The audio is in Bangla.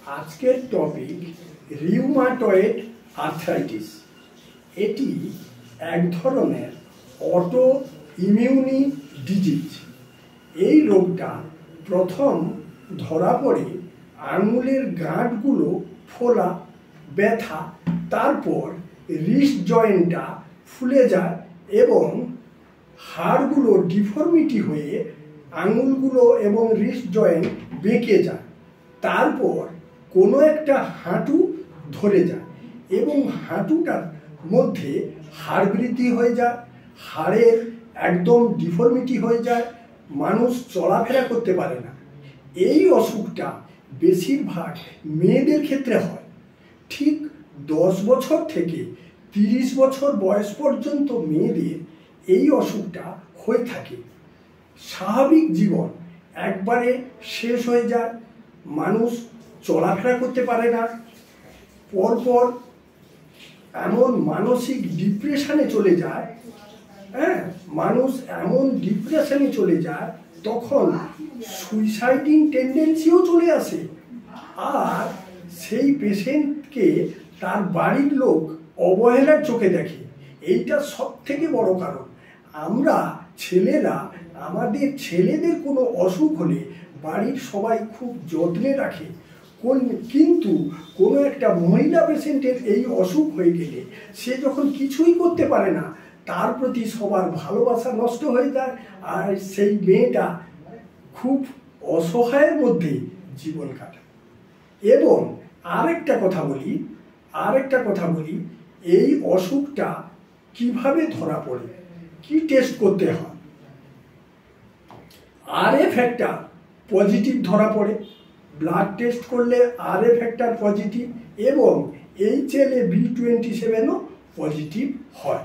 আজকের টপিক রিউমাটয়েড আর্থ্রাইটিস। এটি এক ধরনের অটো ইমিউনি ডিজিজ। এই রোগটা প্রথম ধরা পড়ে আঙুলের গাঁটগুলো ফোলা, ব্যথা, তারপর রিস্ট জয়েন্টটা ফুলে যায় এবং হাড়গুলো ডিফর্মিটি হয়ে আঙুলগুলো এবং রিস্ট জয়েন্ট বেঁকে যায়। তারপর কোনো একটা হাঁটু ধরে যায় এবং হাঁটুটার মধ্যে হাড় বৃদ্ধি হয়ে যায়, হাড়ের একদম ডিফর্মিটি হয়ে যায়, মানুষ চলাফেরা করতে পারে না। এই অসুখটা বেশিরভাগ মেয়েদের ক্ষেত্রে হয়। ঠিক 10 বছর থেকে 30 বছর বয়স পর্যন্ত মেয়েদের এই অসুখটা হয়ে থাকে। স্বাভাবিক জীবন একবারে শেষ হয়ে যায়, মানুষ চলাফেরা করতে পারে না, পরপর এমন মানসিক ডিপ্রেশনে চলে যায়, মানুষ এমন ডিপ্রেশনে চলে যায় তখন সুইসাইডিং টেন্ডেন্সিও চলে আসে। আর সেই পেশেন্টকে তার বাড়ির লোক অবহেলার চোখে দেখে। এইটা সব থেকে বড় কারণ। আমরা ছেলেরা আমাদের ছেলেদের কোনো অসুখ হলে বাড়ির সবাই খুব যত্নে রাখে, কিন্তু কোনো একটা মহিলা পেশেন্টের এই অসুখ হয়ে গেলে সে যখন কিছুই করতে পারে না, তার প্রতি সবার ভালোবাসা নষ্ট হয়ে যায় আর সেই মেয়েটা খুব অসহায়ের মধ্যে জীবন কাটায়। এবং আরেকটা কথা বলি, এই অসুখটা কিভাবে ধরা পড়ে, কি টেস্ট করতে হয়। RA ফ্যাক্টর পজিটিভ ধরা পড়ে, ব্লাড টেস্ট করলে RA ফ্যাক্টর পজিটিভ এবং HLA-B27ও পজিটিভ হয়।